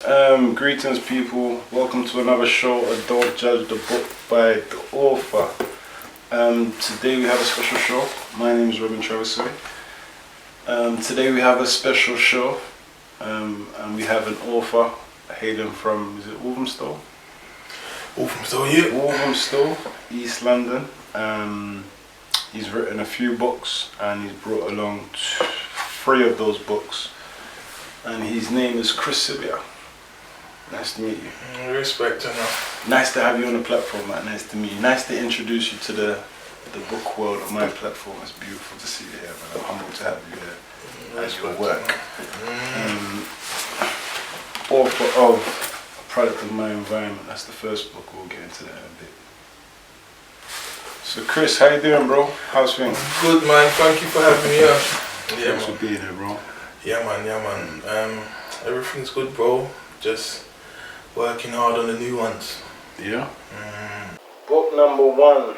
Greetings, people. Welcome to another show of Don't Judge the Book by the Author. Today we have a special show. My name is Robin Travisway. Today we have a special show, and we have an author hailing from, is it Walthamstow? Walthamstow, yeah. Walthamstow, East London. He's written a few books, and he's brought along 3 of those books. And his name is Chris Sibia. Nice to meet you. Respect enough. Nice to have you on the platform, man. Nice to meet you. Nice to introduce you to the book world on my platform. It's beautiful to see you here, man. I'm humbled to have you here as your work. Author of A Product of My Environment. That's the first book. We'll get into that in a bit. So Chris, how you doing, bro? How's things? Good, man. Thank you for having me on. Thanks for being here, bro. Yeah, man. Everything's good, bro. Just working hard on the new ones. Yeah? Book number 1,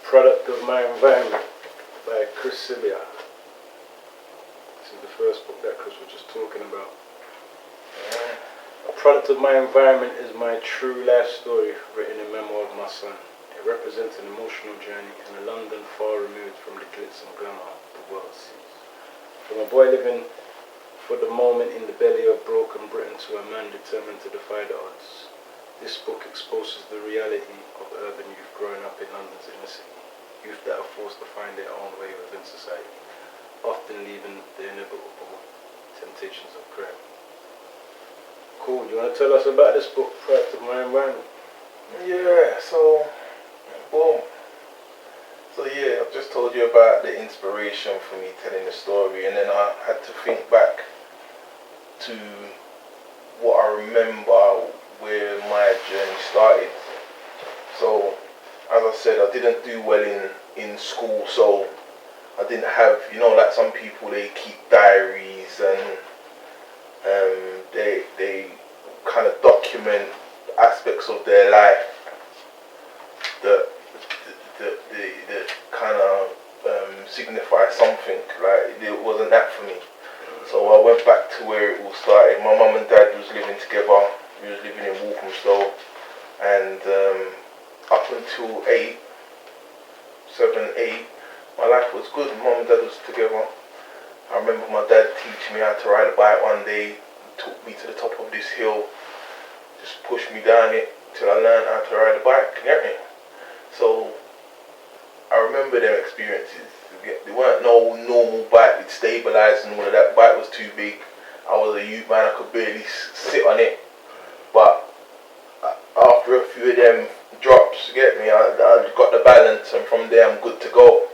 Product of My Environment by Chris Sibia. This is the first book that Chris was just talking about. A Product of My Environment is my true life story written in memoir of my son. It represents an emotional journey in a London far removed from the glitz and glamour the world sees. From a boy living for the moment in the belly of broken Britain to a man determined to defy the odds, this book exposes the reality of urban youth growing up in London's inner city. Youth that are forced to find their own way within society, often leaving the inevitable temptations of crime. Cool, do you want to tell us about this book, Product of My Environment? Yeah, so, boom. So yeah, I've just told you about the inspiration for me telling the story, and then I had to think back to what I remember where my journey started. So, as I said, I didn't do well in school, so I didn't have, like some people, they keep diaries and they kind of document aspects of their life that kind of signify something. Like, it wasn't that for me. So I went back to where it all started. My mum and dad was living together. We was living in Walthamstow, and up until 7, 8, my life was good. Mum and dad was together. I remember my dad teaching me how to ride a bike one day. He took me to the top of this hill, just pushed me down it till I learned how to ride a bike. You get me? So I remember them experiences. There weren't no normal bike with stabilise and all of that. Bike was too big. I was a youth man, I could barely sit on it. But after a few of them drops, you get me, I got the balance, and from there I'm good to go.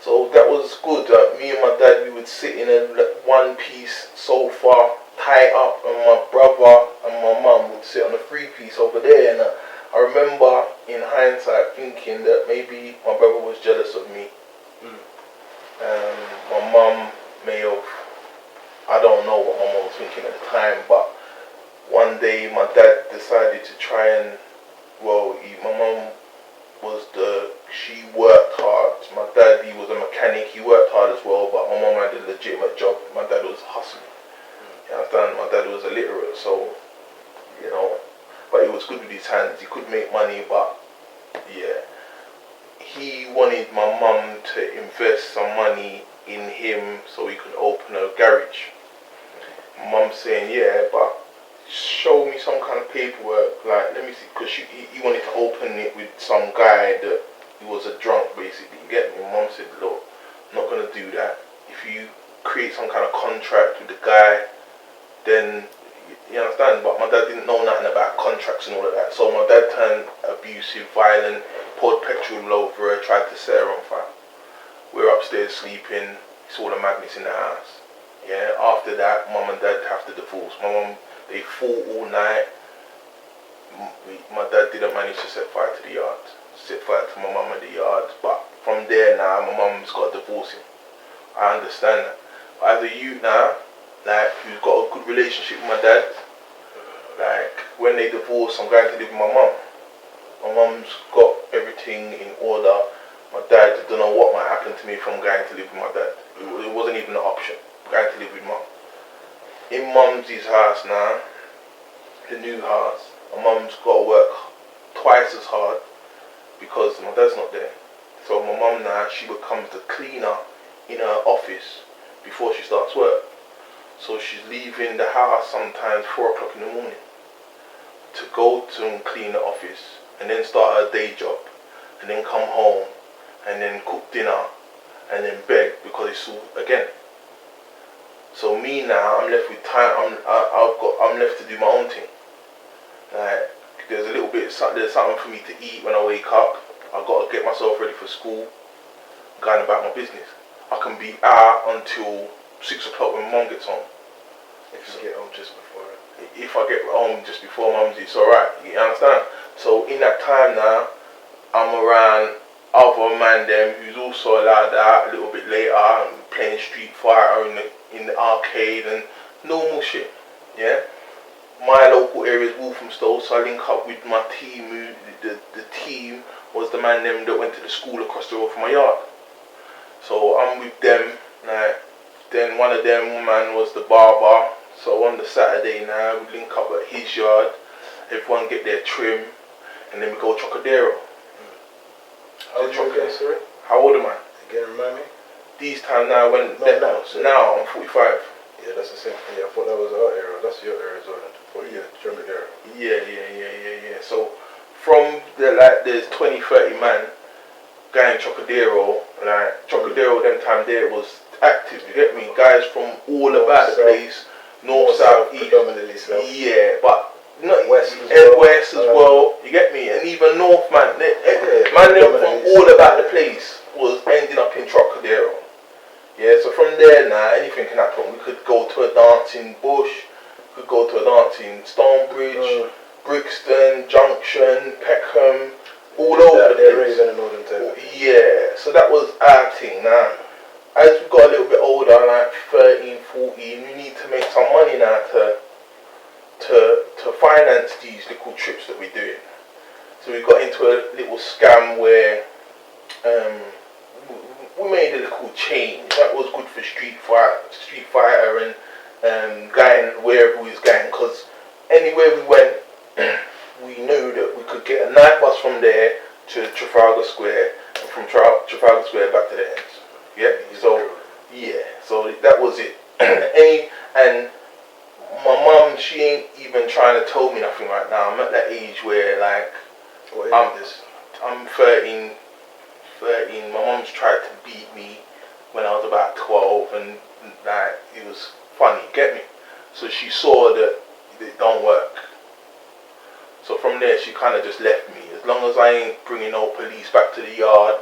So that was good. Me and my dad, we would sit in a one-piece sofa, tie up, and my brother and my mum would sit on a 3-piece over there. And I remember in hindsight thinking that maybe my brother was jealous of me. My mum may have, I don't know what my mum was thinking at the time, but one day my dad decided to try and, my mum she worked hard. My dad, he was a mechanic, he worked hard as well, but my mum had a legitimate job. My dad was hustling. You understand? My dad was illiterate, so, but he was good with his hands. He could make money, but yeah, he wanted my mum to invest some money in him so he could open a garage. Mum saying, yeah, but show me some kind of paperwork, like, let me see, because he wanted to open it with some guy that he was a drunk, basically. You get me? Mum said, look, I'm not going to do that. If you create some kind of contract with the guy, then you understand. But my dad didn't know nothing about contracts and all of that. So my dad turned abusive, violent, poured petrol all over her, tried to set her on fire. We're upstairs sleeping. It's all the madness in the house. Yeah. After that, mum and dad have to divorce. My mum, they fought all night. My dad didn't manage to set fire to the yard. Set fire to my mum in the yard. But from there now, my mum's got to divorce him. I understand that. But as a youth now, like, who's got a good relationship with my dad, like, when they divorce, I'm going to live with my mum. My mum's got everything in order. My dad, I don't know what might happen to me if I'm going to live with my dad. It wasn't even an option. I'm going to live with mum. in Mumsy's house now, the new house, my mum's got to work twice as hard because my dad's not there. So my mum now, she becomes the cleaner in her office before she starts work. So she's leaving the house sometimes 4 o'clock in the morning to go to and clean the office and then start her day job and then come home and then cook dinner and then beg because it's all again. So me now, I'm left with time. I'm left to do my own thing. Like there's a little bit, there's something for me to eat when I wake up. I've got to get myself ready for school, going about my business. I can be out until 6 o'clock when mum gets home. If you get home just before it. If I get home just before mum's, it's alright. You understand? So in that time now, I'm around other man them who's also allowed out a little bit later and playing Street Fighter in the arcade and normal shit. Yeah. My local area is Walthamstow, so I link up with my team. The team was the man them that went to the school across the road from my yard. So I'm with them. Like, then one of them man was the barber. So on the Saturday now we link up at his yard. Everyone get their trim, and then we go Chocodero. How old are you again, sorry? How old am I? Again, remind me. These time now when now I'm 45. Yeah, that's the same thing. Yeah, I thought that was our era. That's your era as well. Yeah, Chocodero. Yeah. So from there's 20-30 man going Chocodero. Like Chocodero them time there was active, you get me? Guys from all about the place, north, south, east. Predominantly south. Yeah, but not west as well, you get me? And even north man, man them from all about the place was ending up in Chocodero. Yeah, so from there now, anything can happen. We could go to a dance in Bush, we could go to a dance in Stonebridge, Brixton, Junction, Peckham, all over the place. Yeah, so that was our thing. Now, as we got a little bit older, like 13, 14, we need to make some money now to finance these little trips that we're doing. So we got into a little scam where we made a little change that was good for Street Fighter and going wherever we was going, because anywhere we went, we knew that we could get a night bus from there to Trafalgar Square, and from Trafalgar Square back to the ends. Yeah, so that was it. And my mum, she ain't even trying to tell me nothing right now. I'm at that age where like I'm 13. My mum's tried to beat me when I was about 12, and like it was funny, get me? So she saw that it don't work. So from there she kind of just left me. As long as I ain't bringing no police back to the yard,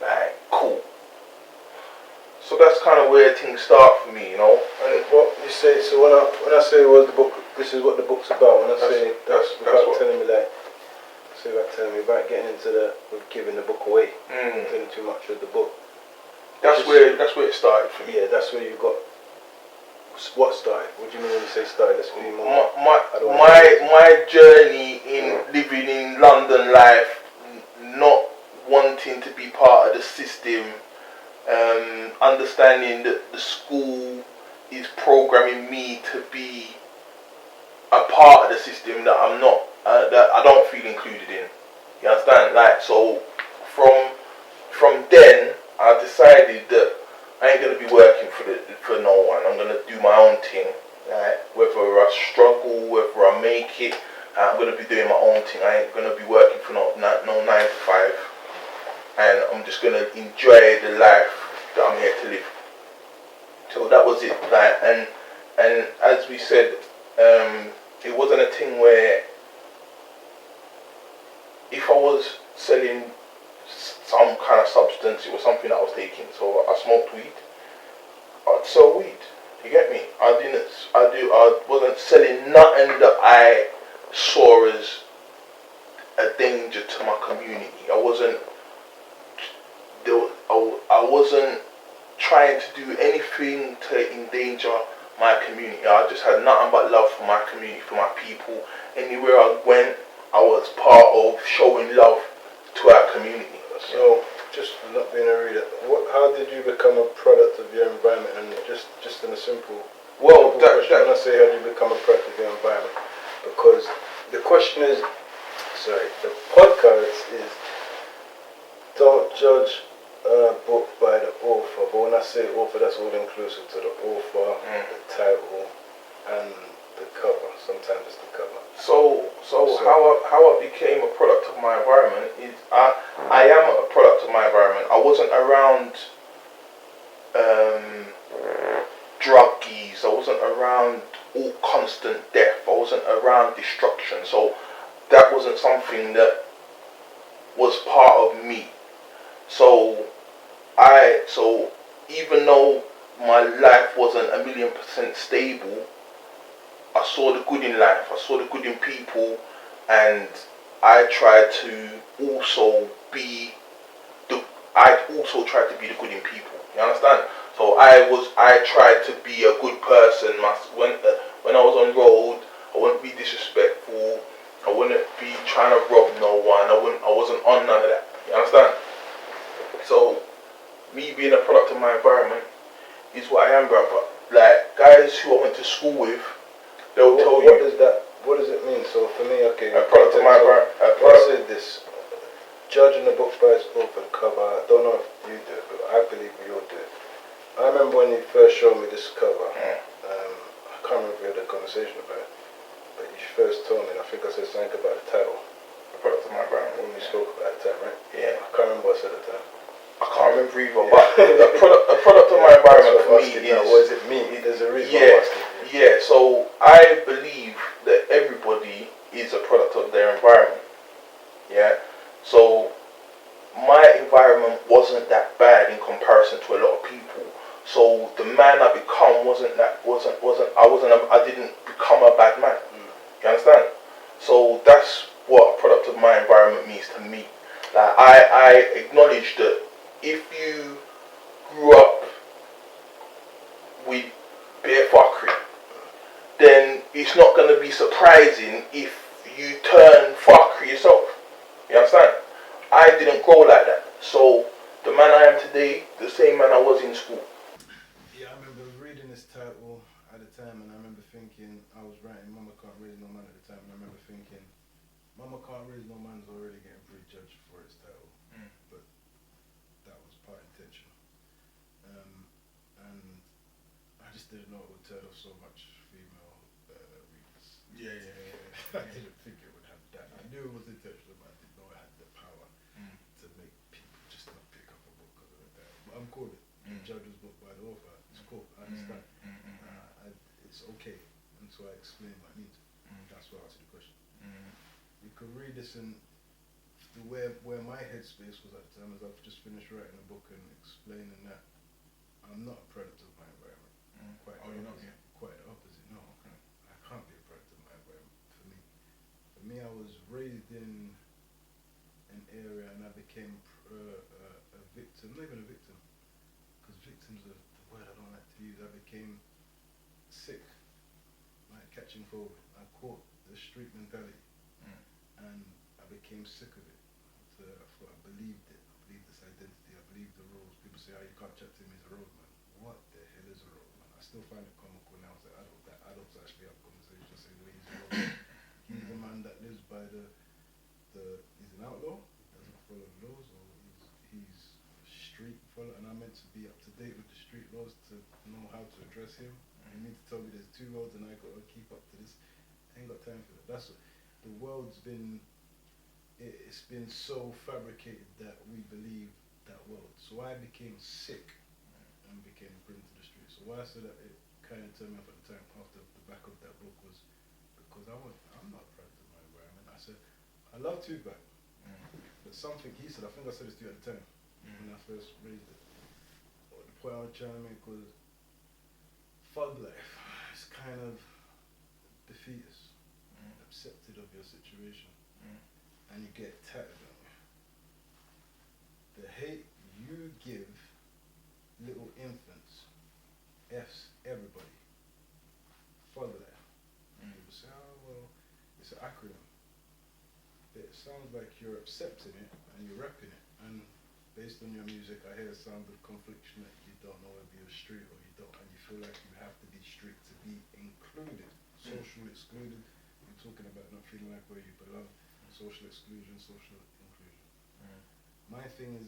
like cool. So that's kind of where things start for me, you know. And what you say, so when I say was the book, this is what the book's about. When I say that's without telling me like. So about telling me about getting into with giving the book away, telling too much of the book. That's where it started for me. Yeah, that's where you got. What started? What do you mean when you say started? That's what you mean. My journey in living in London life, not wanting to be part of the system, understanding that the school is programming me to be a part of the system that I'm not. That I don't feel included in. You understand? Like, so from then I decided that I ain't gonna be working for no one. I'm gonna do my own thing. Like, whether I struggle, whether I make it, I'm gonna be doing my own thing. I ain't gonna be working for no 9 to 5. And I'm just gonna enjoy the life that I'm here to live. So that was it. Like, and as we said, it wasn't a thing where if I was selling some kind of substance, it was something that I was taking. So I smoked weed, I'd sell weed. You get me? I wasn't selling nothing that I saw as a danger to my community. I wasn't trying to do anything to endanger my community. I just had nothing but love for my community, for my people. Anywhere I went, I was part of showing love to our community. So, just for not being a reader, how did you become a product of your environment? And just in a simple Well, When I say how do you become a product of your environment, because the question is, the podcast is don't judge a book by the author, but when I say author, that's all inclusive to the author, the title, and the cover. Sometimes it's the cover. So how I became a product of my environment is I am a product of my environment. I wasn't around druggies. I wasn't around all constant death. I wasn't around destruction. So that wasn't something that was part of me. So even though my life wasn't 1,000,000% stable, I saw the good in life. I saw the good in people, and I tried to also be the. I also tried to be the good in people. You understand? So I tried to be a good person. When I was on road, I wouldn't be disrespectful. I wouldn't be trying to rob no one. I wasn't on none of that. You understand? So me being a product of my environment is what I am, bro. But like guys who I went to school with, they'll tell you. What does it mean? So for me, okay, A product of my environment. I said this. Judging the book by its author cover, I don't know if you do it, but I believe we all do it. I remember when you first showed me this cover, I can't remember if we had a conversation about it, but you first told me, and I think I said something about the title. A product of my environment. When we spoke about the time, right? Yeah. I can't remember what I said at the time. I can't remember either, but a product of my environment for me is. What does it mean? There's a reason. Yeah. So I believe that everybody is a product of their environment. Yeah. So my environment wasn't that bad in comparison to a lot of people. So the man I become I didn't become a bad man. You understand? So that's what a product of my environment means to me. Like I acknowledge that if you grew up with bare fuckery, then it's not going to be surprising if you turn fuckery yourself. You understand? I didn't grow like that. So the man I am today, the same man I was in school. Yeah, I remember reading this title at the time, and I remember thinking, I was writing Mama Can't Raise No Man at the time, and I remember thinking, Mama Can't Raise No Man's already getting prejudged for its title, but that was part intentional. And I just didn't know it would turn off so much female readers. Yeah. I didn't think it would have that. I knew it was intentional, but I didn't know it had the power to make people just not pick up a book because of the title. But I'm cool with it. Judge's book by the author. It's cool. I understand. It's okay. And so I explain what I need to. That's why I asked you the question. You could read this in where my headspace was at the time, as I've just finished writing a book and explaining that I'm not a product of my environment. Quite the opposite. No, I can't be a product of my environment. For me, I was raised in an area and I became a victim. Not even a victim, because victim's the word I don't like to use. I became sick, like catching COVID. I caught the street mentality, and I became sick of it. I believed it. I believed this identity. I believed the rules. People say, "Oh, you can't chat to him. He's a roadman." What the hell is a roadman? I still find it comical now as an adult that adults actually have conversations saying, "Well, he's a roadman." He's a man that lives by he's an outlaw. He doesn't follow the laws, or he's a street follower. And I'm meant to be up to date with the street laws to know how to address him. You need to tell me there's 2 roads and I got to keep up to this. I ain't got time for that. That's what the world's been. It's been so fabricated that we believe that world. So I became sick and became bring to the street. So why I said that it kind of turned me off at the time after the back of that book was because I'm not proud of my environment. I said I love Tupac, but something he said, I think I said this to you at the time when I first raised it. Or the point I was trying to make was thug life. It's kind of defeatist, accepted of your situation. And you get tattered on you. The hate you give little infants F's everybody. Thug life. People say, "Oh well, it's an acronym." It sounds like you're accepting it and you're repping it. And based on your music, I hear a sound of confliction that you don't know whether you're street or you don't, and you feel like you have to be street to feel excluded. You're talking about not feeling like where you belong. Social exclusion, social inclusion. My thing is,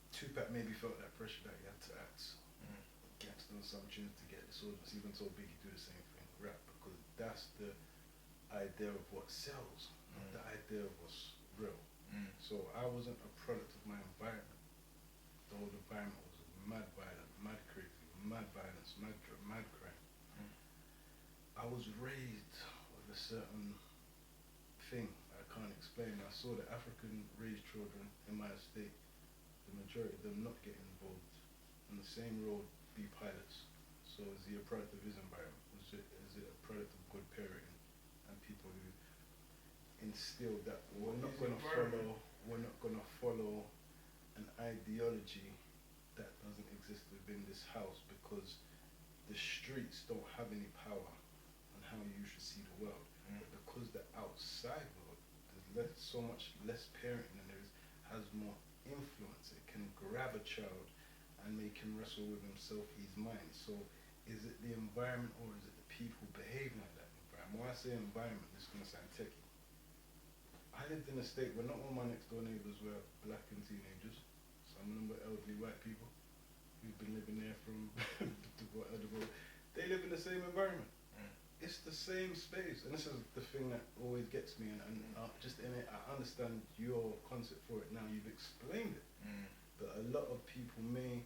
Tupac maybe felt that pressure that he had to act gangster on some tunes to get this audience. Even told Biggie do the same thing, rap, because that's the idea of what sells, not the idea of what's real. So I wasn't a product of my environment. The whole environment was mad violent, mad crazy, mad violence, mad crime. I was raised with a certain thing I can't explain. I saw the African raised children in my estate, the majority of them not get involved in the same road, be pilots. So is he a product of his environment? Is it a product of good parenting and people who instilled that we're not gonna follow an ideology that doesn't exist within this house, because the streets don't have any power on how you should see the world. But because the outside world, there's so much less parenting than there is, has more influence. It can grab a child and make him wrestle with himself, his mind. So is it the environment or is it the people behaving like that environment? When I say environment, it's going to sound techie. I lived in a state where not all my next door neighbours were black and teenagers. Some of them were elderly white people who've been living there from the world. They live in the same environment. It's the same space, and this is the thing that always gets me. And just in it, I understand your concept for it now. You've explained it, but a lot of people may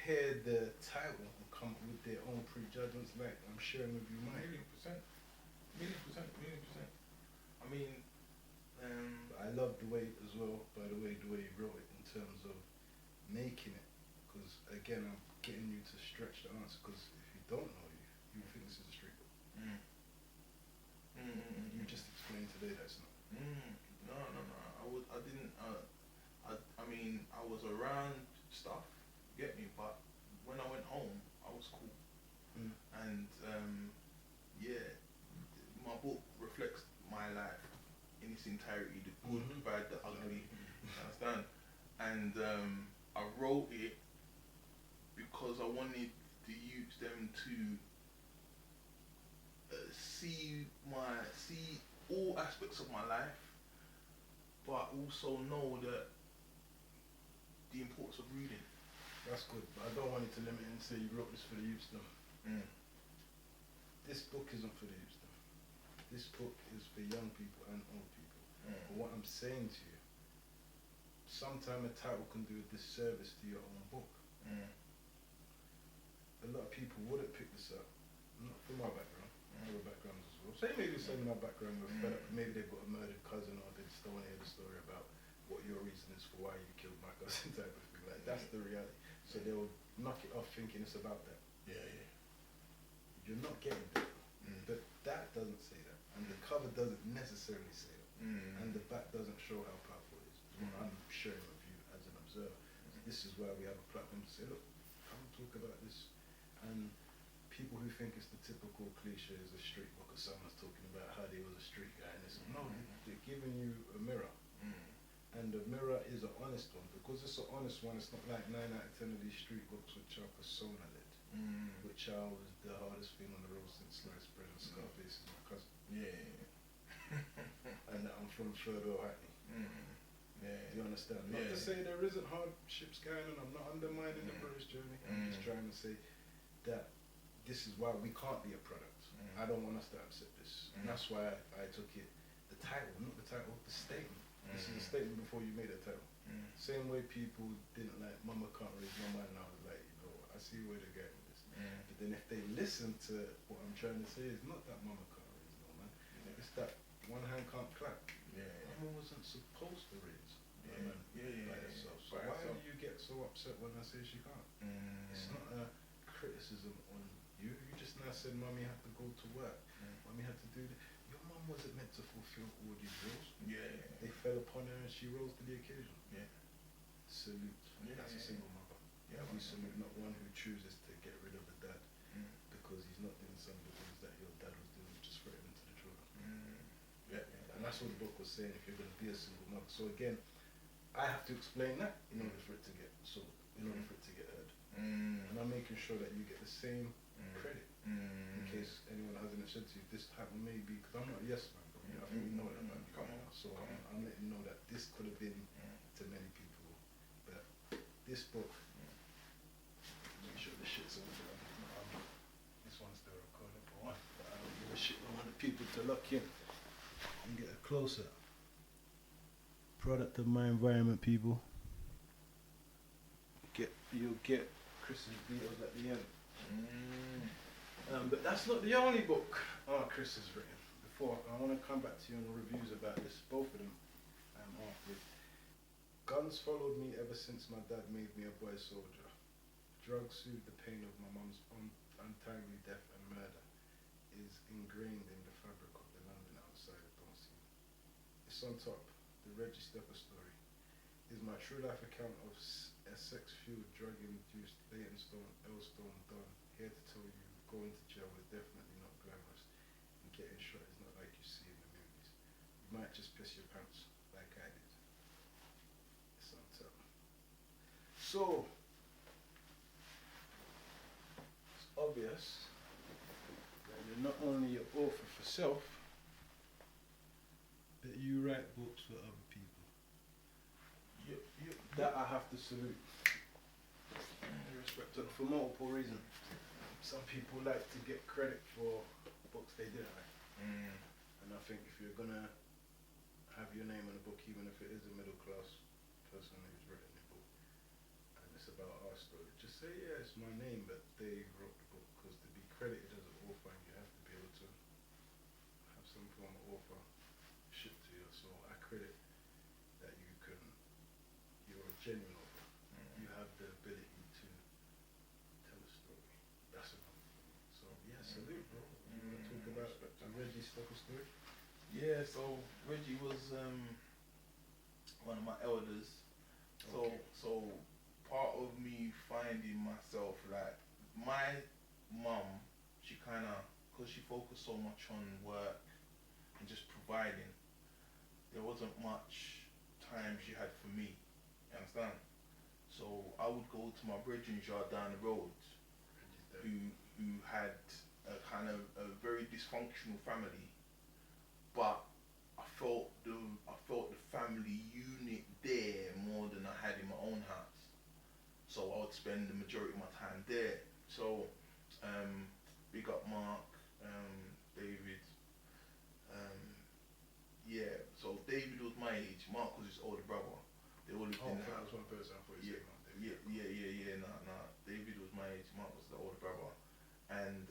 hear the title and come up with their own prejudgments. Like I'm sharing with you mine. Million percent. I mean, I love the way as well. By the way you wrote it in terms of making it, because again, I'm getting you to stretch the answer. Because if you don't know you think this is a street book. You just explained today that it's not. No. I didn't. I mean, I was around stuff, get me, but when I went home, I was cool. And yeah, my book reflects my life in its entirety, the good, the bad, the ugly. You understand? And I wrote it because I wanted the youths them to see all aspects of my life, but also know that the importance of reading. That's good, but I don't want you to limit it and say you wrote this for the youths though. This book isn't for the youths though. This book is for young people and old people. But what I'm saying to you, sometimes a title can do a disservice to your own book. A lot of people wouldn't pick this up, not from my background. Other backgrounds as well. So maybe some of my background were fed up. Maybe they've got a murdered cousin, or they just don't want to hear the story about what your reason is for why you killed my cousin, type of thing. Like that's the reality. So they'll knock it off thinking it's about that. Yeah. You're not getting that. But that doesn't say that, and the cover doesn't necessarily say that, and the back doesn't show how powerful it is. What I'm sharing with you as an observer. This is why we have a platform to say, look, come talk about this. And people who think it's the typical cliche is a street book, or someone's talking about how they was a street guy, and it's no, they're giving you a mirror. And the mirror is an honest one. Because it's an honest one, it's not like 9 out of 10 of these street books which are persona lit, which I was the hardest thing on the road since sliced bread and Scarface is my cousin. And that I'm from Further Hackney. Do you understand? Not to say there isn't hardships going on, I'm not undermining the British journey, I'm just trying to say that this is why we can't be a product. I don't want us to accept this. And that's why I took it, the title, not the title, the statement. This is a statement before you made a title. Same way people didn't like Mama Can't Raise My Mind, and I was like, I see where they're getting this. But then if they listen to what I'm trying to say, it's not that Mama can't raise no man. It's that one hand can't clap. Mama wasn't supposed to raise a man by herself. So why do you get so upset when I say she can't? It's not a criticism on you. You just now said Mommy had to go to work. Mommy had to do that. Your mum wasn't meant to fulfill all these roles. They fell upon her and she rose to the occasion. Salute. That's a single mother. We salute not one who chooses to get rid of the dad because he's not doing some of the things that your dad was doing, just threatening to the children. And that's what the book was saying, if you're going to be a single mother. So again, I have to explain that in order for it to get in order for it to get heard. And I'm making sure that you get the same credit in case case anyone hasn't said to you, this happened maybe, because I'm not a yes man, but I think you know that about me right now. So I'm letting you know that this could have been to many people. But this book, make sure the shit's on there. This one's still recording for one, but I don't give a shit. I want the people to look in and get a closer. Product of my environment, people. You'll get Chris's details at the end. But that's not the only book Chris has written. Before, I want to come back to you on the reviews about this, both of them. With guns followed me ever since my dad made me a boy soldier. Drugs soothed the pain of my mum's untimely death, and murder is ingrained in the fabric of the London outside of Donsey. It's on top. The Reggie Stepper story is my true life account of a sex-fueled, drug-induced Elstone Don. Here to tell you, going to jail is definitely not glamorous, and getting shot is not like you see in the movies. You might just piss your pants like I did. It's on top. So, it's obvious that you're not only an author for self, but you write books for other people. That I have to salute. Respect to, for multiple reasons. Some people like to get credit for books they didn't write. And I think if you're gonna have your name in a book, even if it is a middle class person who's written a book, and it's about our story, just say, yeah, it's my name, but they wrote the book, because to be credited as an author, you have to be able to have some form of author shit to you. So I credit that you're a genuine author. You have the ability to tell a story. That's enough. So yeah, salute, bro. You want to talk about the Reggie Stepper story? Yeah, so Reggie was one of my elders. So part of me finding myself, like, my mum, she kind of, because she focused so much on work and just providing, there wasn't much time she had for me. You understand? So I would go to my brethren's yard down the road, who had a kind of a very dysfunctional family, but I felt the family unit there more than I had in my own house. So I would spend the majority of my time there. So big up Mark, David. Yeah, so David was my age, Mark was his older brother. They all lived in the house. That was one person I thought you said Mark. Yeah, nah. David was my age, Mark was the older brother. And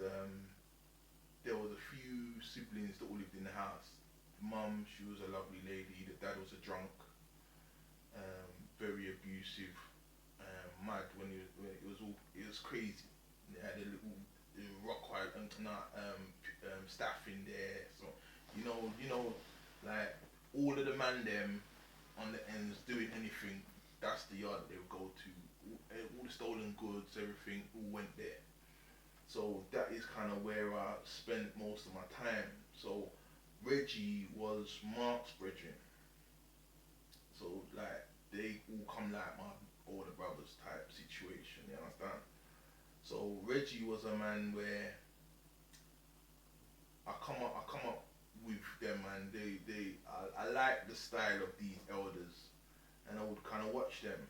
there was a few siblings that all lived in the house. Mum, she was a lovely lady. The dad was a drunk, very abusive, mad when it was crazy. They had a little rock staff in there. So you know, like all of the man them on the ends doing anything, that's the yard that they would go to. All the stolen goods, everything all went there. So that is kind of where I spent most of my time. So Reggie was Mark's brethren. So like they all come like my older brothers type situation, you understand? So Reggie was a man where I come up with them, and I like the style of these elders, and I would kind of watch them.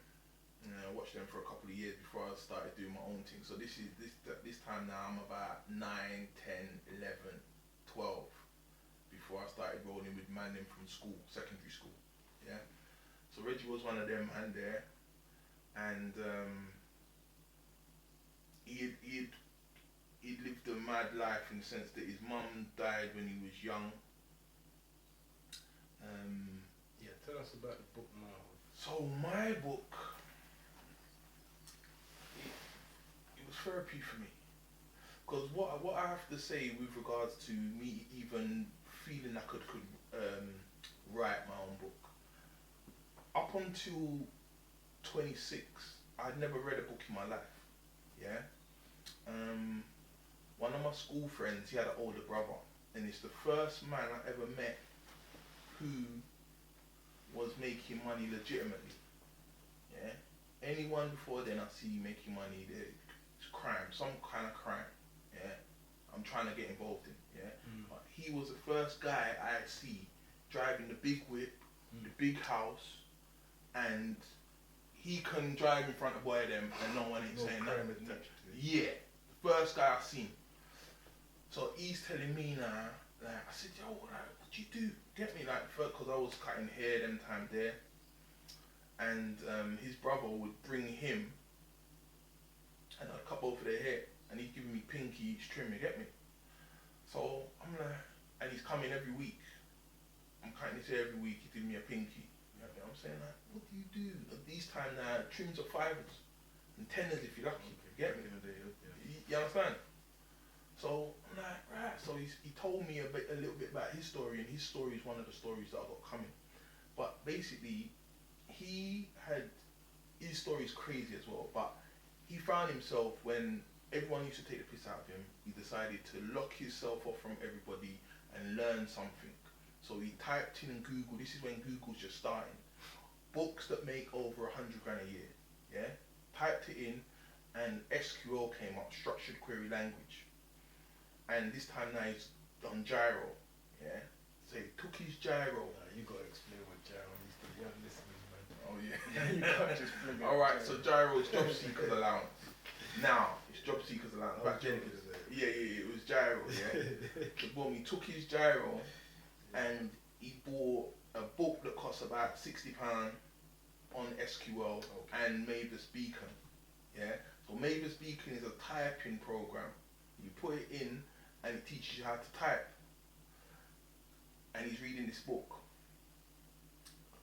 Watched them for a couple of years before I started doing my own thing. So this time now I'm about 9, 10, 11, 12 before I started rolling with man them from school, secondary school. Yeah. So Reggie was one of them man there, and he'd lived a mad life in the sense that his mum died when he was young. Yeah, tell us about the book now. So my book, it was therapy for me, because what I have to say with regards to me even feeling I could write my own book, up until 26 I'd never read a book in my life. Yeah. One of my school friends, he had an older brother, and it's the first man I ever met who was making money legitimately. Yeah. Anyone before then I see making money, it's crime, some kind of crime. Yeah. I'm trying to get involved in. Yeah, but he was the first guy I see driving the big whip, the big house, and he can drive in front of boy them and no one ain't saying nothing. Yeah, the first guy I seen. So he's telling me now, like, I said, yo, what you do? Get me, like, because I was cutting hair them time there, and his brother would bring him, and I'd cut both of their hair, and he'd give me pinky each trim, you get me? So I'm like, and he's coming every week. I'm cutting his hair every week, he's giving me a pinky. You know what I'm saying? Like, what do you do? At these time now, trims are 5s and 10s if you're lucky. You get me? You understand? So I'm like, right. So he told me a little bit about his story, and his story is one of the stories that I got coming. But basically, his story is crazy as well. But he found himself when everyone used to take the piss out of him, he decided to lock himself off from everybody and learn something. So he typed in Google. This is when Google's just starting. Books that make over 100 grand a year. Yeah, typed it in, and SQL came up, structured query language. And this time now he's on gyro, yeah? So he took his gyro. Nah, you gotta explain what gyro means to the young listeners, man. Oh yeah. You can't just fling it. Alright, so gyro is job seekers allowance. Now, it's job seekers allowance. Back then, yeah, it was gyro, yeah? So boom, he took his gyro and he bought a book that costs about £60 on SQL and Mavis Beacon, yeah? So Mavis Beacon is a typing program. You put it in, and it teaches you how to type. And he's reading this book.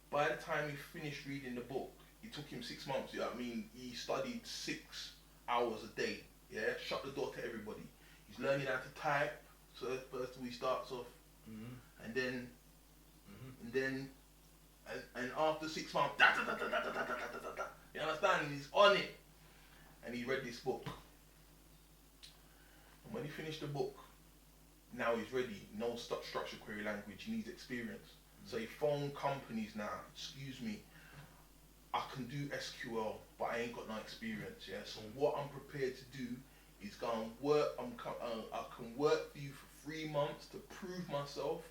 By the time he finished reading the book, it took him 6 months. You know what I mean? He studied 6 hours a day. Yeah, shut the door to everybody. He's learning how to type. So first he starts off, and then, and after 6 months, you understand? He's on it, and he read this book. And when he finished the book, now he's ready. No structured query language. He needs experience. So he phoned companies now. Excuse me, I can do SQL, but I ain't got no experience. Yeah. So what I'm prepared to do is go and work. I can work for you for 3 months to prove myself.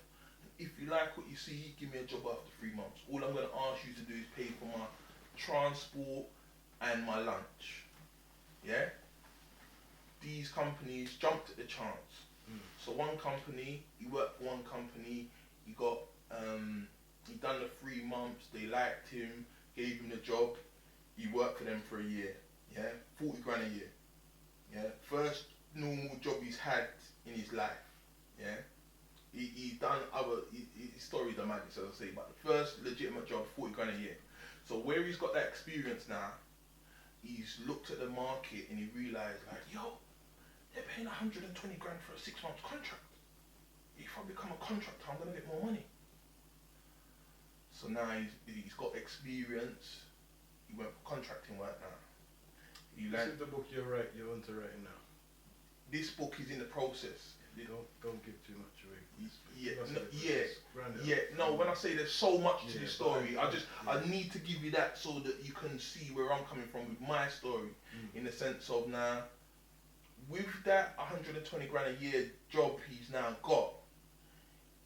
If you like what you see, give me a job after 3 months. All I'm going to ask you to do is pay for my transport and my lunch. Yeah. These companies jumped at the chance. So one company, he worked for one company, he got, he done the 3 months, they liked him, gave him the job, he worked for them for a year, yeah, 40 grand a year, yeah, first normal job he's had in his life, yeah, he done his story's the magic, as I say, but the first legitimate job, 40 grand a year. So where he's got that experience now, he's looked at the market and he realised, like, yo, they're paying 120 grand for a 6 month contract. If I become a contractor, I'm going to get more money. So now he's got experience. He went for contracting work now. This is the book you're onto writing now. This book is in the process. Don't give too much away. When I say there's so much to this story, I need to give you that so that you can see where I'm coming from with my story, in the sense of now, with that 120 grand a year job he's now got,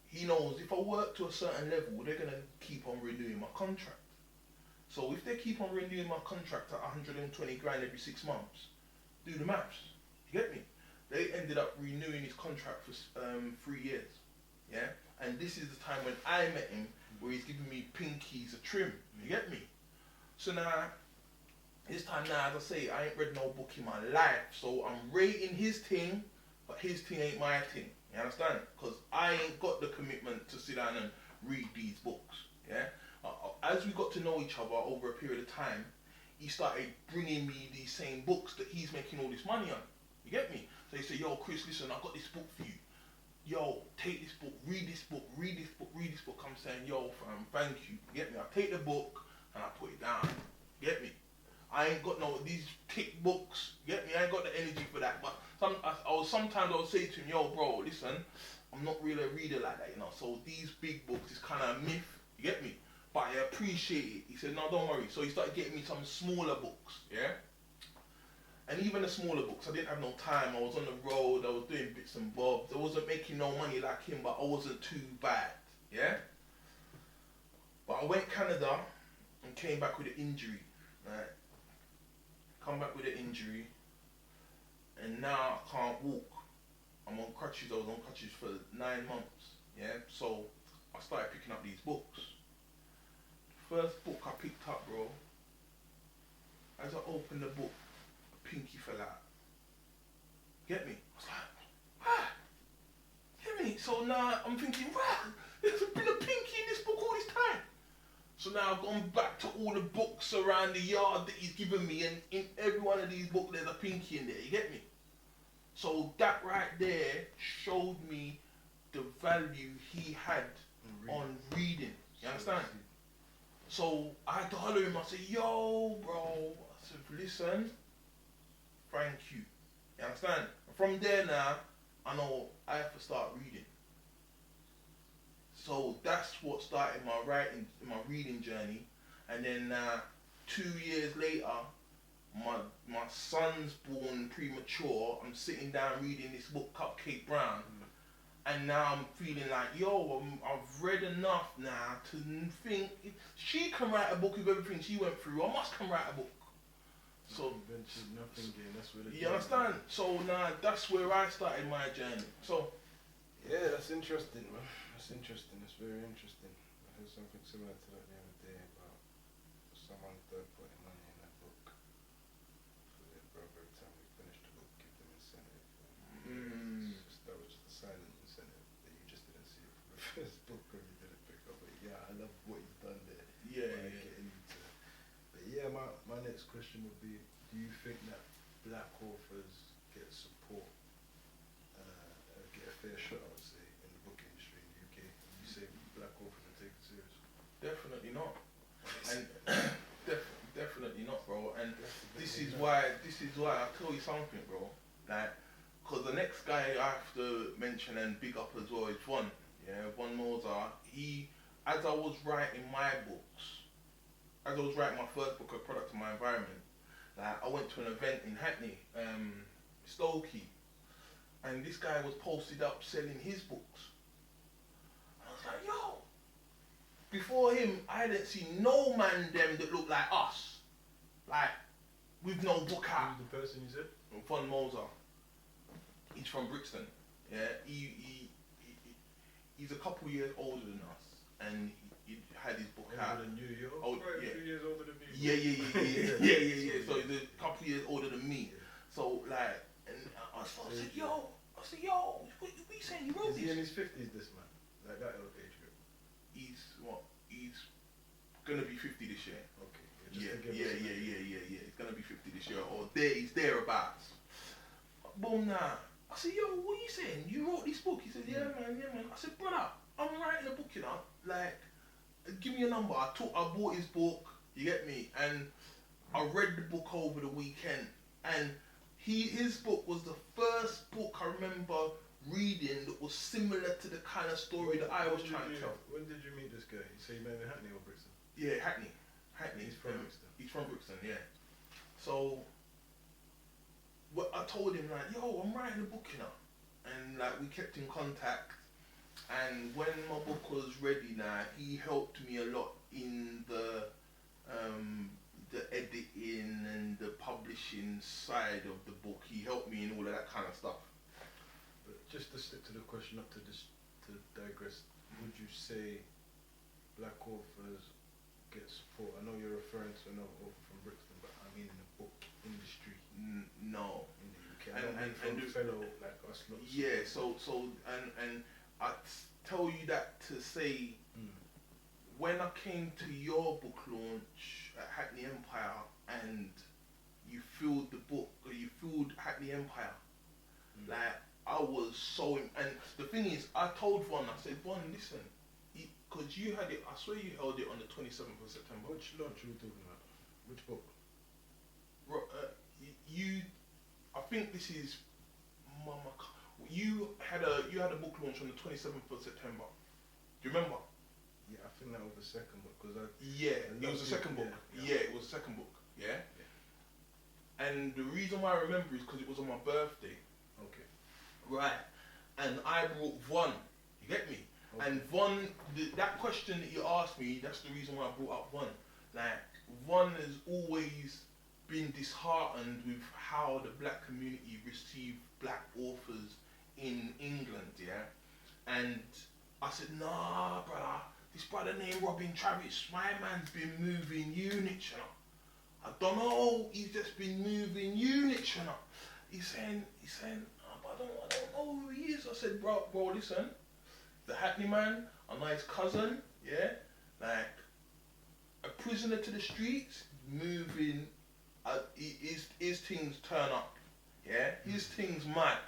he knows if I work to a certain level, they're going to keep on renewing my contract. So if they keep on renewing my contract at 120 grand every 6 months, do the maths. You get me? They ended up renewing his contract for 3 years. Yeah? And this is the time when I met him, where he's giving me pinkies a trim. You get me? So now, this time now, as I say, I ain't read no book in my life, so I'm rating his thing, but his thing ain't my thing. You understand? Because I ain't got the commitment to sit down and read these books. Yeah. As we got to know each other over a period of time, he started bringing me these same books that he's making all this money on. You get me? So he said, yo, Chris, listen, I got this book for you. Yo, take this book, read this book, read this book, read this book. I'm saying, yo, fam, thank you. You get me? I take the book and I put it down. You get me? I ain't got no these thick books. You get me? I ain't got the energy for that. But sometimes I would say to him, yo, bro, listen, I'm not really a reader like that, you know. So these big books is kind of a myth. You get me? But I appreciate it. He said, no, don't worry. So he started getting me some smaller books, yeah? And even the smaller books, I didn't have no time. I was on the road, I was doing bits and bobs. I wasn't making no money like him, but I wasn't too bad. Yeah? But I went Canada and came back with an injury. Right? Come back with an injury, and now I can't walk. I'm on crutches. I was on crutches for 9 months. Yeah? So I started picking up these books. First book I picked up, bro, as I opened the book, pinky fell out. Get me? I was like, ah, get me? So now I'm thinking, wow, there's been a pinky in this book all this time. So now I've gone back to all the books around the yard that he's given me, and in every one of these books there's a pinky in there, you get me? So that right there showed me the value he had on reading. You understand? So I had to holler him. I said, yo, bro. I said, listen, thank you. You understand? And from there now, I know I have to start reading. So that's what started my reading journey. And then 2 years later, my son's born premature. I'm sitting down reading this book, Cupcake Brown. And now I'm feeling like, yo, I've read enough now to think if she can write a book with everything she went through, I must can write a book. So nothing gain. That's where you understand? So now that's where I started my journey. So yeah, that's interesting, man. That's interesting. That's very interesting. I heard something similar to that the other day about someone putting money in that book for their brother. Every time we finish the book, give them incentive. That was just a silent incentive that you just didn't see it from the first book or you didn't pick up. But yeah, I love what you've done there. Getting into. But yeah, my next question would be: do you think that black authors get support, get a fair shot, I would say, in the book industry in the UK? You say black authors are taken seriously? Definitely not. And definitely not, bro. And this is why I tell you something, bro. Like, because the next guy I have to mention and big up as well is Von. Yeah, Von Moser. He, as I was writing my books, as I was writing my first book, A Product of My Environment, like I went to an event in Hackney, Stokey, and this guy was posted up selling his books. I was like, yo. Before him, I hadn't seen no man them that looked like us, like with no book out. Who's the person you said? Von Moser. He's from Brixton. Yeah, he's a couple years older than us, and he had his book out. Older than you, yo? Oh, right, yeah. 2 years older than me. Yeah. So he's a couple years older than me. So like, and I said, yo, what you saying? You wrote this? Is this? he in his 50s, this man? Like that age group? He's gonna be 50 this year. Okay. Yeah. He's gonna be 50 this year, or he's thereabouts. Boom, now. I said, yo, what are you saying? You wrote this book? He said, yeah, man. I said, brother, I'm writing a book, you know. Like, give me a number. I bought his book, you get me? And I read the book over the weekend. And his book was the first book I remember reading that was similar to the kind of story that I was trying to tell. When did you meet this guy? You say you met him in Hackney or Brixton? Yeah, Hackney. He's from Brixton. He's from Brixton, yeah. So I told him like, yo, I'm writing a book, you know, and like we kept in contact. And when my book was ready, now he helped me a lot in the editing and the publishing side of the book. He helped me in all of that kind of stuff. But just to stick to the question, not to digress, would you say black authors get support? I know you're referring to an author from Brixton, but I mean in the book industry. No. In the UK. And fellow like us lots. Yeah, and I tell you that to say, when I came to your book launch at Hackney Empire and you filled the book, or you filled Hackney Empire, like I was so, and the thing is, I told Von, I said, Von, listen, because you had it, I swear you held it on the 27th of September. Which launch are we talking about? Which book? I think this is, you had a book launch on the 27th of September. Do you remember? Yeah, I think that was the second book, because it was the second book. Yeah, it was the second book. Yeah. And the reason why I remember is because it was on my birthday. Okay. Right. And I brought Von. You get me? Okay. And Von, that question that you asked me, that's the reason why I brought up Von. Like, Von has always been disheartened with how the black community received black authors in England, yeah? And I said, nah, brother, this brother named Robin Travis, my man's been moving units, you know. I don't know, he's just been moving units, you know. He's saying, oh, but I don't know who he is. I said, bro, listen, the Hackney man, I know his cousin, yeah, like a prisoner to the streets, moving, his things turn up, yeah, his things mad,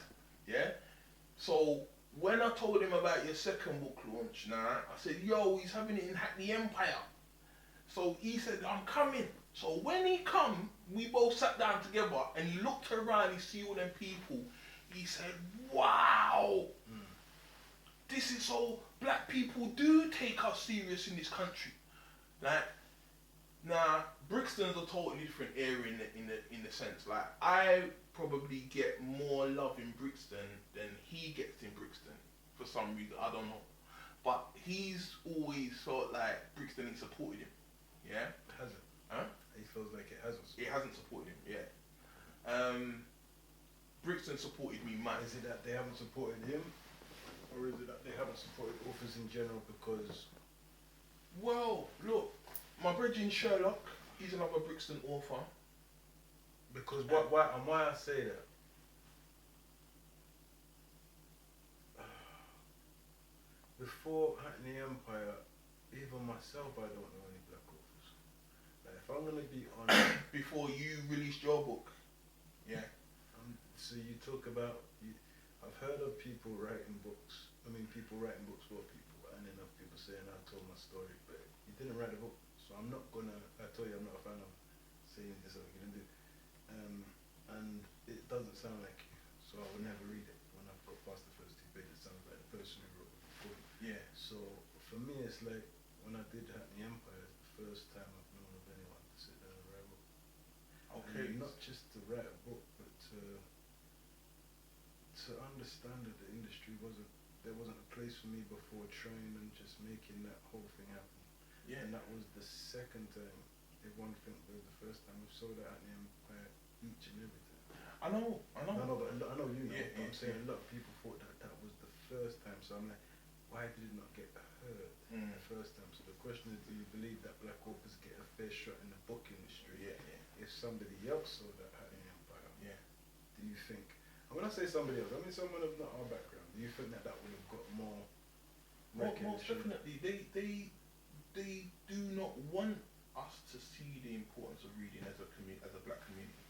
yeah. So when I told him about your second book launch, I said, yo, he's having it in Hackney Empire. So he said, I'm coming. So when he come, we both sat down together and he looked around, he see all them people. He said, wow, this is so black people do take us serious in this country. Like, now, Brixton's a totally different area in the sense. Like, I probably get more love in Brixton than he gets in Brixton for some reason. I don't know, but he's always felt like Brixton ain't supported him. Yeah, It hasn't. huh? He feels like it hasn't. It hasn't supported him. Yeah. Brixton supported me, man. Is it that they haven't supported him, or is it that they haven't supported authors in general because? Well, look, my brethren Sherlock, he's another Brixton author. Because why I say that? Before Hackney Empire, even myself, I don't know any black authors. Like, if I'm gonna be honest, Before you released your book, yeah. so you talk about, I've heard of people writing books. I mean, people writing books for people, and then of people saying I told my story, but you didn't write a book, so I'm not gonna. I told you I'm not a fan of saying this or you didn't do, and it doesn't sound like you, so I would never read it. When I've got past the first 2 pages, it sounds like the person who wrote it before you. Yeah. So for me, it's like when I did Hackney Empire, it's the first time I've known of anyone to sit down and write a book. Okay. And not just to write a book, but to understand that the industry there wasn't a place for me before trying and just making that whole thing happen. Yeah. And that was the second time. If one thing was the first time, we sold out Hackney Empire each and every time. I know. No, but I know you know. Yeah, But I'm yeah, saying yeah. a lot of people thought that was the first time. So I'm like, why did it not get heard the first time? So the question is, do you believe that black authors get a fair shot in the book industry? Yeah. If somebody else saw that Hackney Empire, Yeah. do you think? And when I say somebody else, I mean someone of not our background. Do you think that would have got more Most recognition? definitely, they do not want us to see the importance of reading as a black community.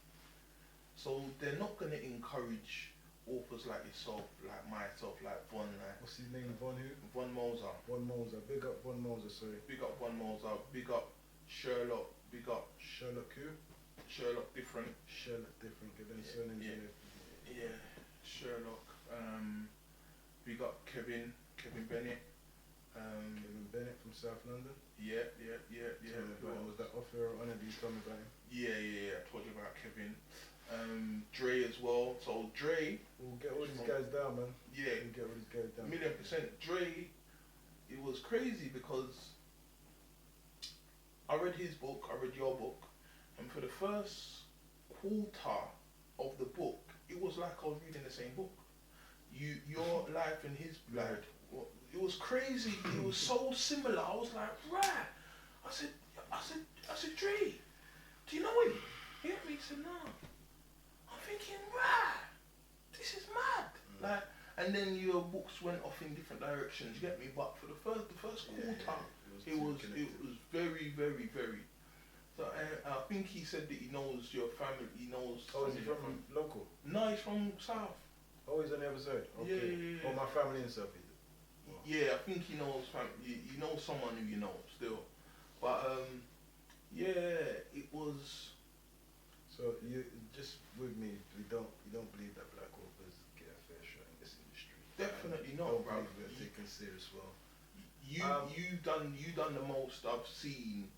So they're not going to encourage authors like yourself, like myself, like Von, What's his name? Von who? Von Moser. Von Moser. Big up Von Moser. Sorry. Big up Von Moser. Big up Sherlock. Big up Sherlock who? Sherlock Different. Sherlock Different. Get them Yeah, surnames yeah. in there. Yeah, Sherlock. Big up Kevin Bennett. Kevin Bennett from South London. Yeah. Tell me about him. Was that off air or on it? You told me about him. Yeah. I told you about Kevin. Dre as well. So Dre. We'll get all these guys down, man. Yeah. We'll get all these guys down. 1,000,000%. Dre. It was crazy because I read his book. I read your book, and for the first quarter of the book, it was like I was reading the same book. Your life and his blood. It was crazy. It was so similar. I was like, right. I said, Dre, do you know him? He hit me. He said, no. I'm thinking, right. This is mad. Like, and then your books went off in different directions. You get me? But for the first quarter, it was very, very, very. So I think he said that he knows your family. He knows. Oh, is he from local? No, he's from South. Oh, he's on the other side. Okay. Yeah. Oh, my family in South. Wow. Yeah, I think he knows you know someone who you know still. But yeah, it was. So you just with me, you don't believe that black authors get a fair shot in this industry? Definitely not, don't bro. believe they're taken serious well. You done the most I've seen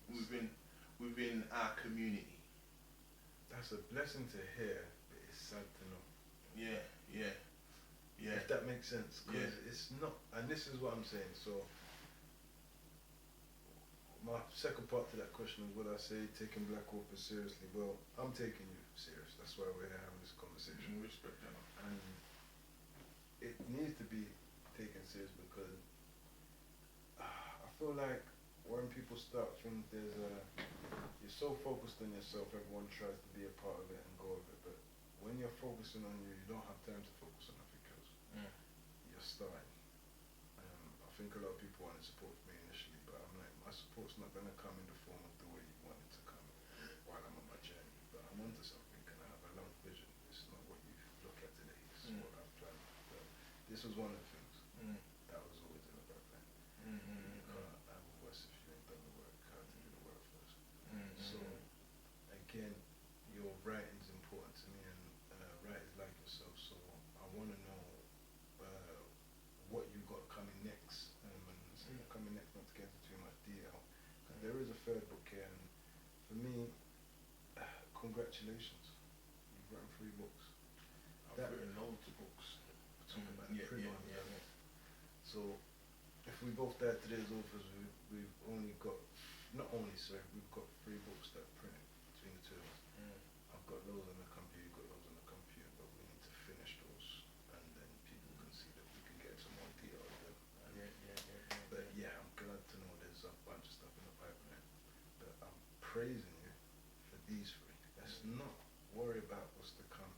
within our community. that's a blessing to hear, but it's sad to know. Yeah. If that makes sense, because Yeah. it's not, and this is what I'm saying. So my second part to that question is, would I say taking Black Orphan seriously? Well, I'm taking you serious. That's why we're here having this conversation. Respect that. And it needs to be taken serious because I feel like when people start think you're so focused on yourself, everyone tries to be a part of it and go with it. But when you're focusing on you, you don't have time to focus on nothing else. You're starting. I think a lot of people want to support me initially, but I'm like, my support's not going to come in the form of the way you want it to come while I'm on my journey. But I'm onto something and I have a long vision. This is not what you look at today. This is what I've planned. But this was one of the things that was always in the background. You can't have a voice if you ain't done the work. How to do the work first. So, again, your writing's important to me, and writers like yourself. So I want to know what you got coming next, and coming next, not to get into too much detail. There is a third book here, and for me, congratulations, you've written 3 books. I've written loads of books. We're talking about the print ones. So if we both died today as authors, we've only got, we've got 3 books that are printed between the two of us. I've got those on the computer, you've got those on the computer, but we need to finish those, and then people can see that we can get some more detail of them. But yeah, I'm glad to know there's a bunch of stuff in the pipeline. But I'm praising you for these 3. Let's not worry about what's to come.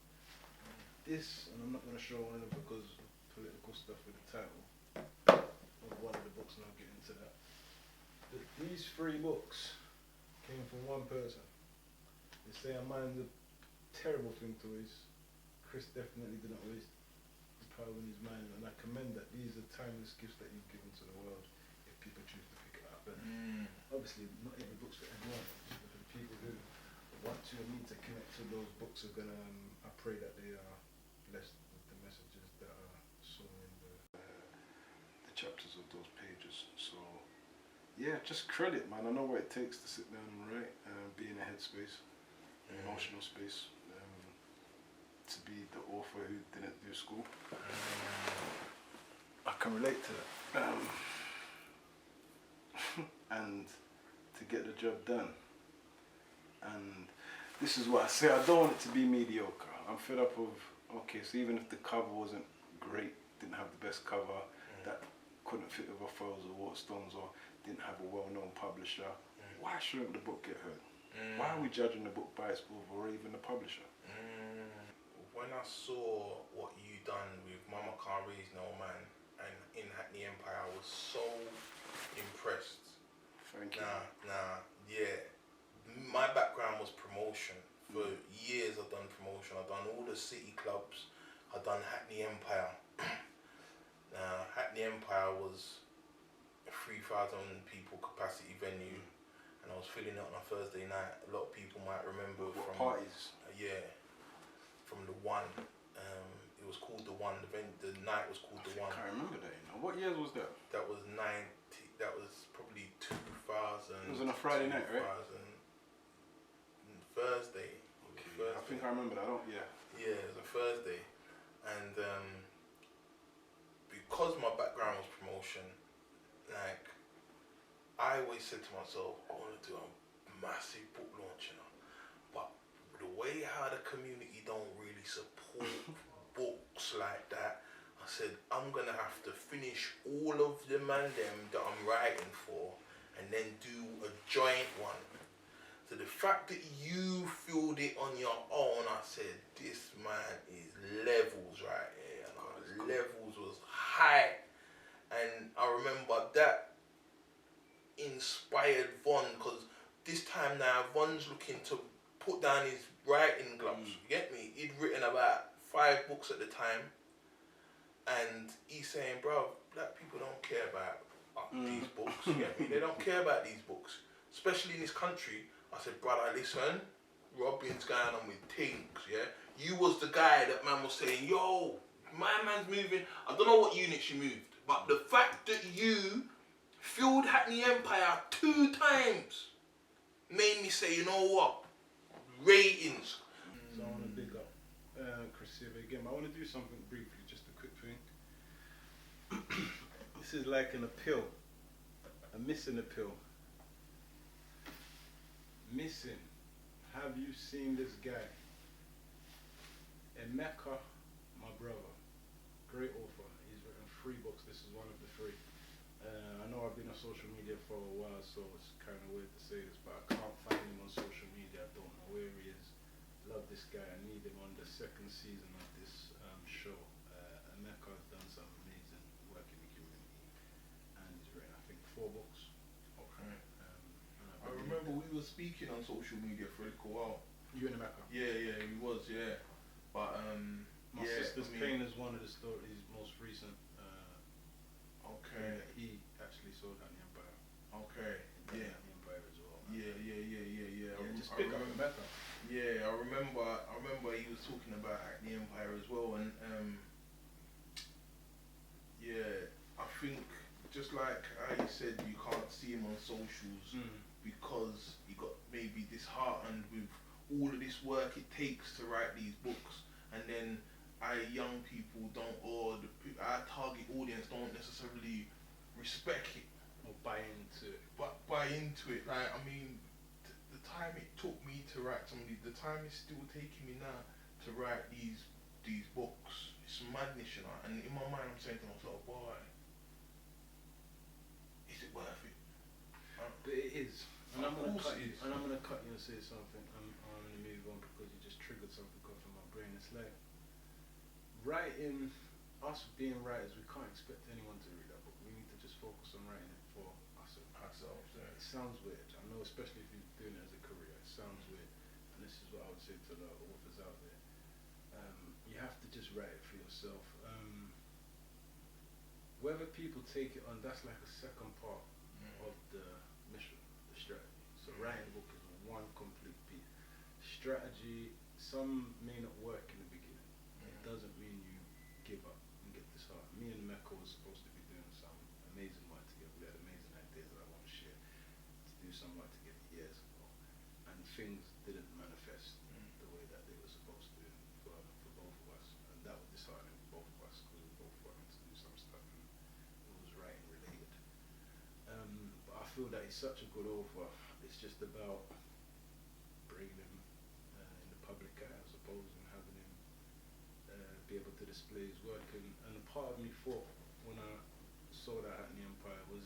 This, and I'm not going to show one of them because of political stuff with the title of one of the books, and I'll get into that. But these 3 books came from one person. They say a mind's a terrible thing to waste. Chris definitely didn't waste his power in his mind, and I commend that. These are timeless gifts that you've given to the world if people choose to pick it up. And obviously, not every book's for everyone. But for the people who want to and need to connect to those books are gonna. I pray that they are blessed with the messages that are sown in the chapters of those pages. So yeah, just credit, man. I know what it takes to sit down and write, be in a headspace, an emotional space, to be the author who didn't do school. I can relate to that. And to get the job done. And this is what I say, I don't want it to be mediocre. I'm fed up of, okay, so even if the cover wasn't great, didn't have the best cover, that couldn't fit with Foils or Waterstones, or didn't have a well-known publisher, why shouldn't the book get heard? Why are we judging the book by its cover, or even the publisher? When I saw what you done with Mama Can't Raise No Man and in Hackney Empire, I was so impressed. Thank you. Yeah. My background was promotion. For years I've done promotion. I've done all the city clubs. I've done Hackney Empire. Hackney Empire was a 3,000 people capacity venue, and I was filling it on a Thursday night. A lot of people might remember from parties. From the One. It was called the One. The night was called the One. I can't remember that. You know. What years was that? That was 90. That was probably 2000. It was on a Friday night, right? Thursday. Okay. Thursday. I think I remember that. Yeah, it was a Thursday, and because my background was promotion, like I always said to myself, I want to do a massive book launch, you know. But the way how the community don't really support books like that, I said I'm gonna have to finish all of the man them that I'm writing for, and then do a joint one. So the fact that you filled it on your own, I said, this man is levels right here. And levels was high. And I remember that inspired Von, because this time now Von's looking to put down his writing gloves. You get me? He'd written about 5 books at the time. And he's saying, bro, black people don't care about these books. You get me? They don't care about these books. Especially in this country. I said, brother, listen, robbing's going on with things, yeah? You was the guy that man was saying, yo, my man's moving. I don't know what units you moved, but the fact that you filled Hackney Empire 2 times made me say, you know what? Ratings. Chris Sibia again. But I want to do something briefly, just a quick thing. This is like an appeal, a missing appeal. Missing. Have you seen this guy? Emeka, my brother, great author. He's written 3 books. This is one of the 3. I know I've been on social media for a while, so it's kind of weird to say this, but I can't find him on social media. I don't know where he is. Love this guy. I need him on the 2nd season of this show. Emeka has done some amazing work in the community, and he's written, I think, 4 books. Okay. And I remember we were speaking on social media for a little while. You and Emeka? Yeah, he was, yeah. But my sister's pain is one of the stories, most recent. Okay. He actually sold out the Empire. Okay. Yeah. The Empire as well. Yeah. Just pick up Emeka. Yeah, I remember he was talking about the Empire as well, and yeah, I think just like how you said you can't see him on socials because he got maybe disheartened with all of this work it takes to write these books, and then our young people don't, or our target audience don't necessarily respect it or buy into it. But buy into it. Like, I mean, the time it took me to write something, the time it's still taking me now to write these books, it's madness, you know. And in my mind, I'm saying to myself, boy, is it worth it? But it is. And of course it is. And I'm gonna cut you and say something. I'm gonna move on because you just triggered something off in my brain. It's like writing. Us being writers, we can't expect anyone to read that book. We need to just focus on writing it for ourselves. Yeah. It sounds weird. I know, especially if you're doing it as a career, it sounds weird. And this is what I would say to the authors out there. You have to just write it for yourself. Whether people take it on, that's like a second part of the mission, the strategy. So writing a book is one complete piece. Strategy, some may not work in the beginning. It doesn't mean you give up and get disheartened. Me and Mecca was supposed to be doing some amazing work together. We had amazing ideas that I want to share, to do some work together years ago. And things didn't manifest the way that they were supposed to for both of us. And that was disheartening for both of us because we both wanted to do some stuff and it was writing related. But I feel that he's such a good author. It's just about bringing him in the public eye, I suppose, and having him be able to display his work, and a part of me thought when I saw that in the Empire was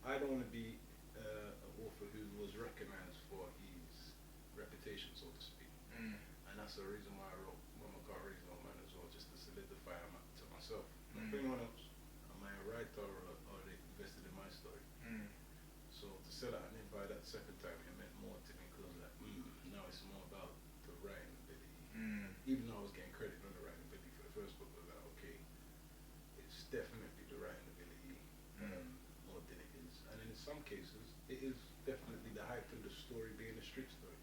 I don't want to be an author who was recognized for his reputation, so to speak, and that's the reason why I wrote When My God Raised No Man as well, just to solidify to myself, not for anyone else. Am I a writer or are they invested in my story? So to sell out an Empire that second time, it meant more to me because like, now it's more about the writing ability. Even though I was getting credit on the writing ability for the first book, I was like, okay, it's definitely the writing ability more than it is. And in some cases, it is definitely the hype of the story being a street story.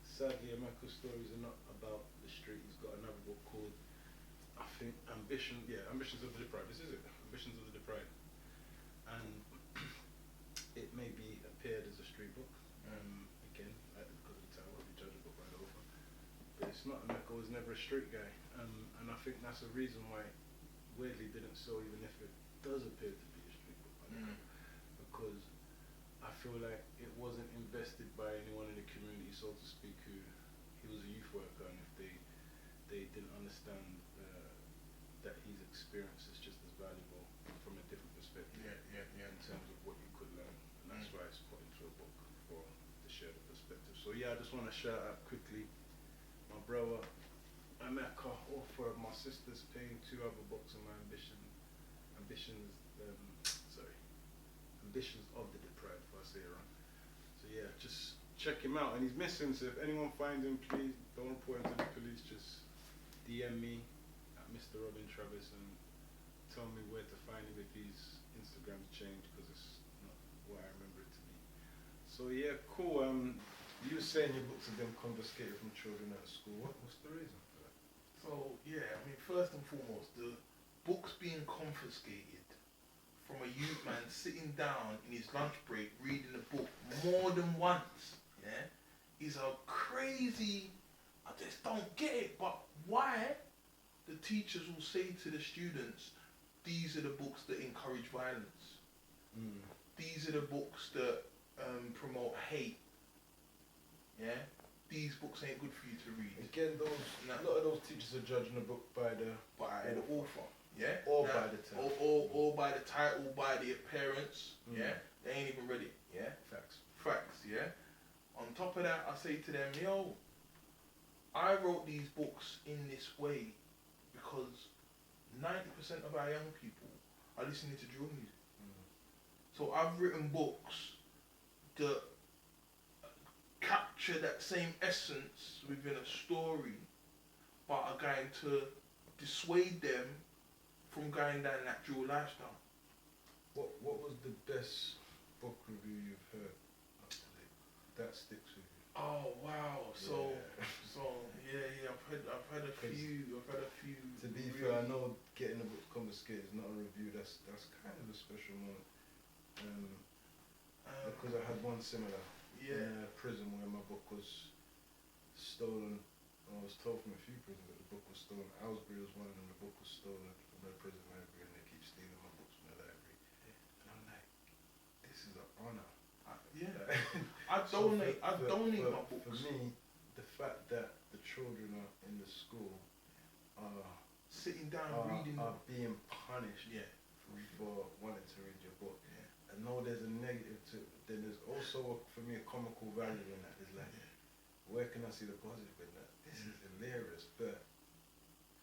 Sadly, Emeka's stories are not about the street. He's got another book called, I think, Ambitions of the Deprived. This is it, Ambitions of the Deprived. And it may be appeared as a street book, again, because of the title, we judge a book right over. But it's not. Emeka was never a street guy, and I think that's a reason why it weirdly didn't sell, even if it does appear to be a street book. Because I feel like it wasn't invested by anyone in the community, so to speak, who he was a youth worker, and if they didn't understand that his experience is just as valuable from a different perspective in terms of what you could learn, and that's why it's put into a book for to share the perspective. So yeah, I just want to shout out quickly my brother Emeka, author of My Sister's Pain, 2 other books on my Ambitions of the Deprived, if I say it wrong. So yeah, just check him out. And he's missing, so if anyone finds him, please don't report him to the police, just DM me at Mr. Robin Travis and tell me where to find him if his Instagram's changed, because it's not where I remember it to be. So yeah, cool. You were saying your books have been confiscated from children at school. What's the reason for that? So yeah, I mean, first and foremost, the books being confiscated from a youth man sitting down in his lunch break reading a book more than once, is a crazy. I just don't get it. But why the teachers will say to the students, these are the books that encourage violence. These are the books that promote hate. Yeah? These books ain't good for you to read. Again, a lot of those teachers are judging the book by the author. Yeah? Or by the title. Or by the title, by the appearance. Yeah? They ain't even read it. Yeah? Facts, yeah? On top of that, I say to them, yo, I wrote these books in this way because 90% of our young people are listening to drill music. So I've written books that capture that same essence within a story, but are going to dissuade them from going down that drill lifestyle. What was the best book review you've heard up to date that sticks with you? Oh wow! So Yeah. I've had a few. To be fair, I know getting a book confiscated is not a review. That's kind of a special moment. Because I had one similar in a prison where my book was stolen. I was told from a few prisons that the book was stolen. Aylesbury was one of them. The book was stolen from their prison library, and they keep stealing my books from the library. And I'm like, this is an honour. I donate my books. For me, the fact that the children are in the school are sitting down reading are being punished for wanting to read your book. I know there's a negative to it, but then there's also for me a comical value in that. It's like, where can I see the positive in that? This is hilarious, but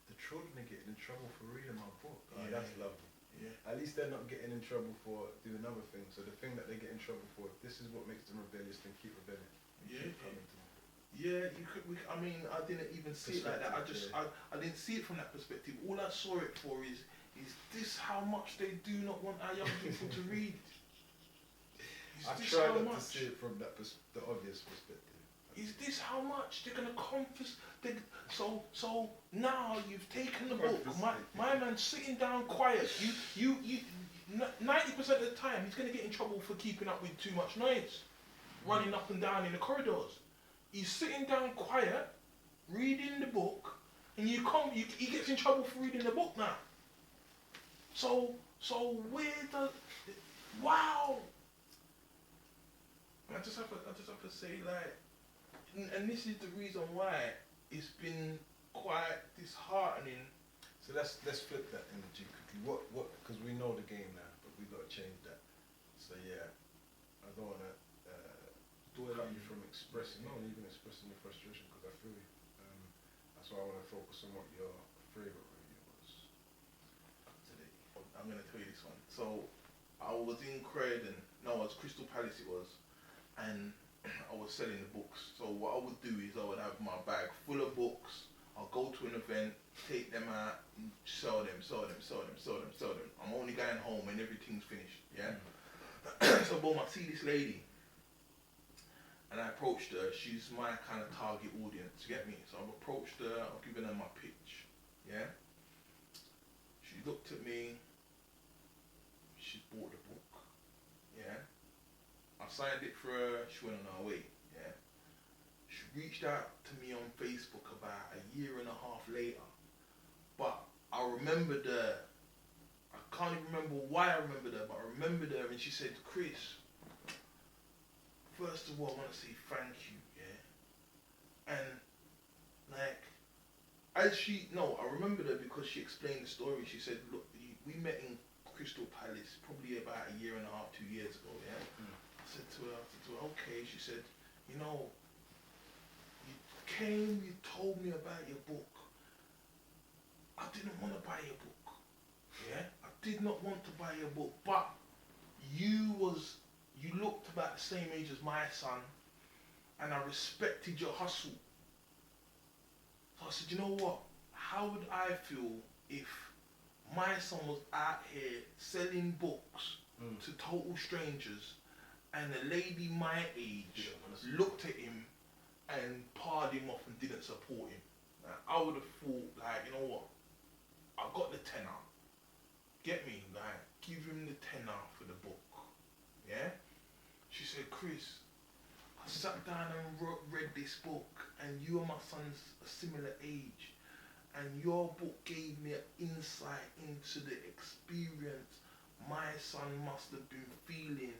the children are getting in trouble for reading my book. That's lovely. Yeah. At least they're not getting in trouble for doing other things. So the thing that they get in trouble for, if this is what makes them rebellious, then keep rebelling. Keep coming to me. Yeah, you could. I mean, I didn't even see it like that. I didn't see it from that perspective. All I saw it for is this how much they do not want our young people to read. I try not to see it from the obvious perspective. Is this how much they're gonna confiscate? So now you've taken the book. My man's sitting down quiet. You 90% of the time he's gonna get in trouble for keeping up with too much noise, running up and down in the corridors. He's sitting down quiet, reading the book, and he gets in trouble for reading the book now. So wow. I just have to say, like, and this is the reason why it's been quite disheartening. So let's flip that energy quickly. What? Because we know the game now, but we got to change that. So yeah, I don't want to cut you from expressing, not even expressing your frustration, because I feel you. That's why I want to focus on what your favourite review was today. I'm going to tell you this one. So I was in Croydon, no, it was Crystal Palace it was, and I was selling the books. So what I would do is I would have my bag full of books. I'll go to an event, take them out, and sell them. I'm only going home when everything's finished, yeah? So boom, I see this lady, and I approached her. She's my kind of target audience, you get me? So I've approached her, I've given her my pitch, yeah? She looked at me, she bought the book, yeah? I signed it for her, she went on her way, yeah? She reached out to me on Facebook about a year and a half later, but I remembered her. I can't even remember why I remembered her, but I remembered her, and she said, Chris, first of all, I want to say thank you, yeah? And, like, I remembered her because she explained the story. She said, look, we met in Crystal Palace probably about a year and a half, 2 years ago, yeah? I said to her, okay. She said, you know, you came, you told me about your book. I didn't want to buy your book, yeah? I did not want to buy your book, but you looked about the same age as my son, and I respected your hustle. So I said, you know what? How would I feel if my son was out here selling books to total strangers, and a lady my age looked at him and parred him off and didn't support him? Now, I would have thought, like, you know what? I got the tenner. Get me? Like, give him the tenner for the book. Yeah? She said, Chris, I sat down and read this book, and you and my son's a similar age, and your book gave me an insight into the experience my son must have been feeling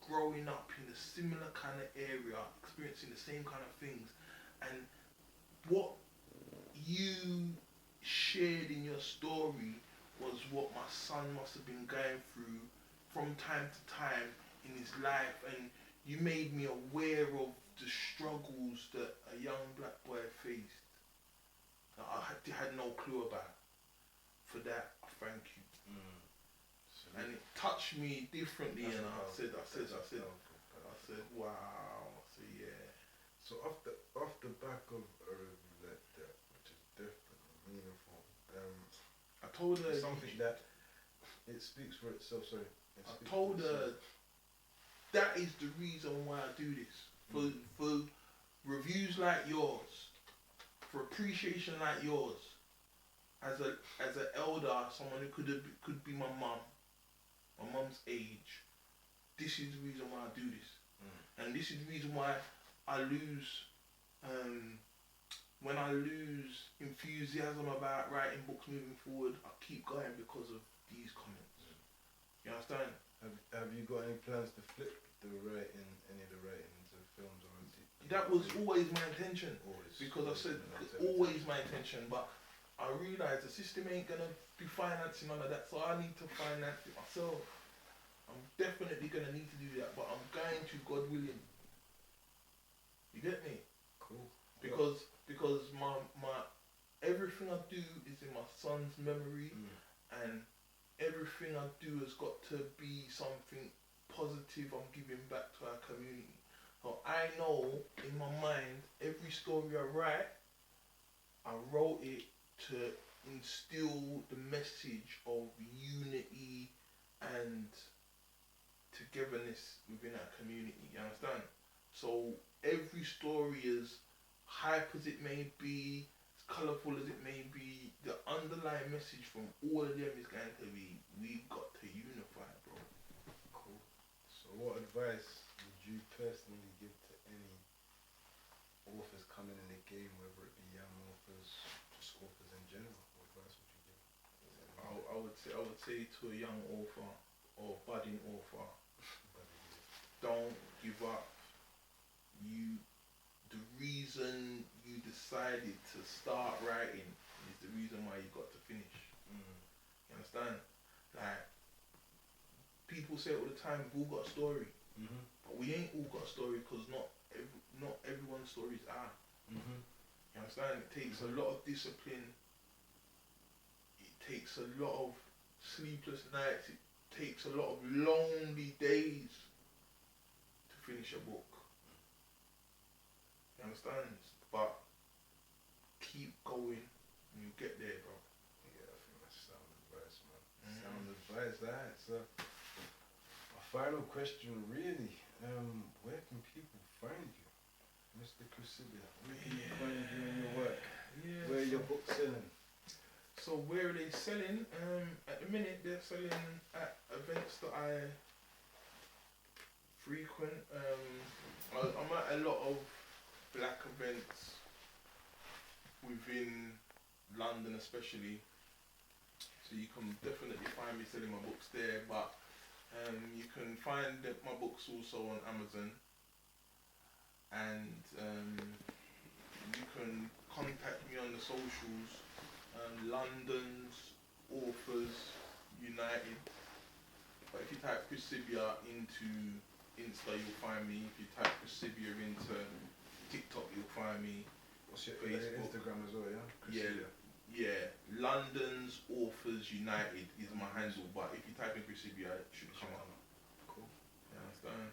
growing up in a similar kind of area, experiencing the same kind of things. And what you shared in your story was what my son must have been going through from time to time in his life, and you made me aware of the struggles that a young black boy faced that I had no clue about. For that, I thank you. And it touched me differently, and I said, wow. I said, yeah. So off the back of a review like that, which is definitely meaningful, I told her something that it speaks for itself. Sorry, I told her that is the reason why I do this. For reviews like yours, for appreciation like yours, as an elder, someone who could be my mum's age. This is the reason why I do this, and this is the reason why I lose. When I lose enthusiasm about writing books moving forward, I keep going because of these comments. You understand? Have you got any plans to flip any of the writing into films or anything? That was always my intention. Always. Because I said always my intention, but I realised the system ain't gonna be financing none of that, so I need to finance it myself. I'm definitely gonna need to do that, but I'm going to, God willing. You get me? Cool. Because my everything I do is in my son's memory, and everything I do has got to be something positive I'm giving back to our community. So I know in my mind, every story I write, I wrote it to instill the message of unity and togetherness within our community, you understand? So every story, as hype as it may be, as colourful as it may be, the underlying message from all of them is going to be, we've got to unify, bro. Cool. So what advice would you personally give to any authors coming in the game, whether it be young authors, just authors in general? What advice would you give? I would say to a young author or budding author, don't give up. The reason you decided to start writing is the reason why you got to finish. You understand? Like, people say all the time, we've all got a story, but we ain't all got a story, because not everyone's stories are. You understand? It takes a lot of discipline. It takes a lot of sleepless nights. It takes a lot of lonely days to finish a book. You understand? But keep going and you'll get there, bro. Yeah, I think that's sound advice, man. Sound advice. Alright, so my final question really, where can people find you? Mr. Sibia, where can you find you in your work? Yeah, Where are your books selling? So where are they selling? At the minute they're selling at events that I frequent. I'm at a lot of black events within London especially. So you can definitely find me selling my books there, but you can find my books also on Amazon, and you can contact me on the socials. London's Authors United. But if you type Chris Sibia into Insta, you'll find me. If you type Chris Sibia into TikTok, you'll find me. What's your Facebook? Instagram as well, yeah? Chris Sibia. Yeah. London's Authors United is my handle, but if you type in Chris Sibia, it should come up. Cool. You understand?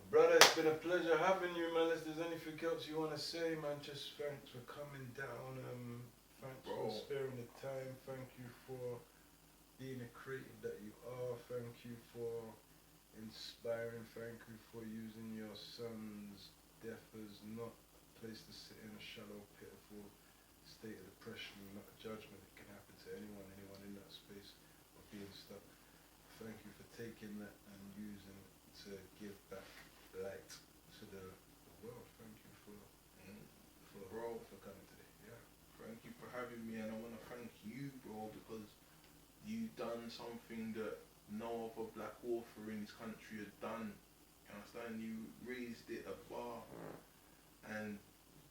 Brother, it's been a pleasure having you, man. If there's anything else you want to say, man, just thanks for coming down. Thanks for sparing the time. Thank you for being a creative that you are. Thank you for inspiring. Thank you for using your son's death as not a place to sit in a shallow, pitiful state of depression, not a judgment. It can happen to anyone in that space of being stuck. Thank you for taking that and using it to give back light to the world. Thank you for coming today. Yeah. Thank you. for having me, and I want to thank you, bro, because you done something that no other black author in this country had done. You understand? You raised it above, and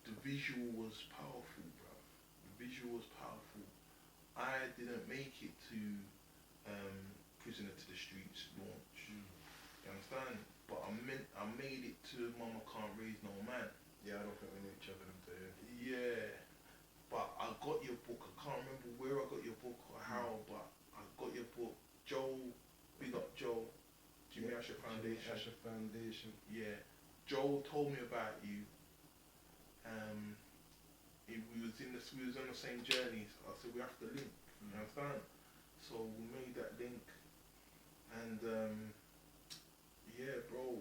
the visual was powerful, bro. The visual was powerful. I didn't make it to Prisoner to the Streets launch. You understand? But I made it to Mama Can't Raise No Man. Yeah, I don't think we knew each other until Yeah. But I got your book. I can't remember where I got your book or how, but I got your book. Joe, big up Joe. Jimmy Asher Foundation. Asher Foundation. Yeah. Joe told me about you. We was on the same journey. So I said we have to link. You understand? So we made that link, and yeah, bro.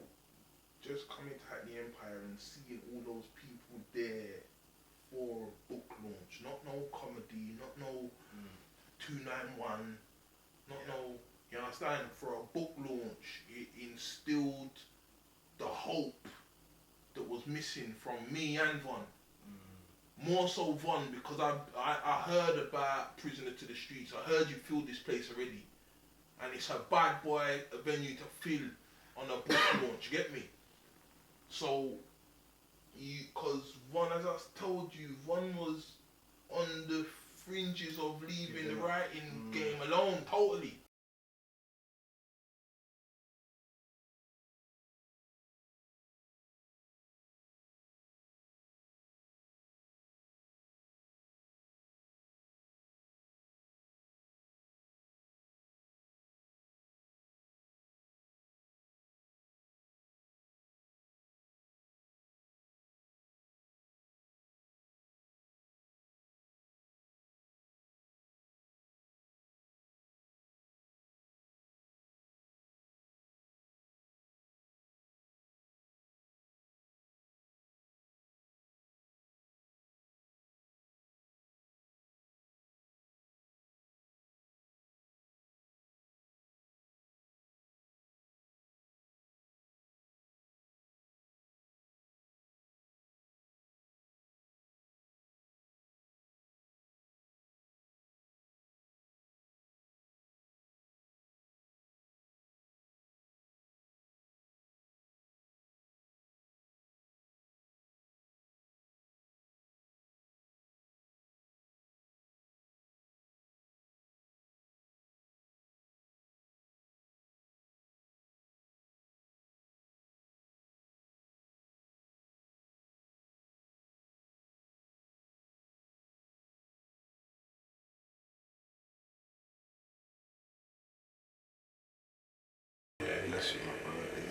Just coming to Hackney Empire and seeing all those people there for a book launch, not no comedy, not no 291, not no, you understand, for a book launch, it instilled the hope that was missing from me and Von. More so Von, because I heard about Prisoner to the Streets. I heard you filled this place already, and it's a bad boy venue to fill on a book launch, you get me? So, because Von, as I told you, Von was on the fringes of leaving the writing game alone, totally.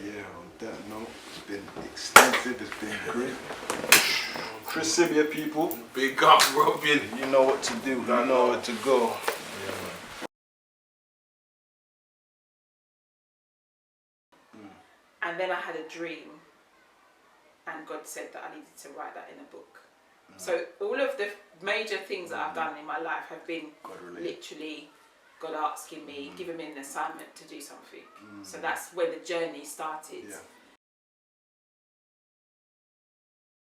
Yeah, on that note, it's been extensive, it's been great. Chris Sibia, people. Big up, Robin. You know what to do, you know where to go. And then I had a dream, and God said that I needed to write that in a book. So all of the major things that I've done in my life have been literally God asking me, giving me an assignment to do something. So that's where the journey started. Yeah.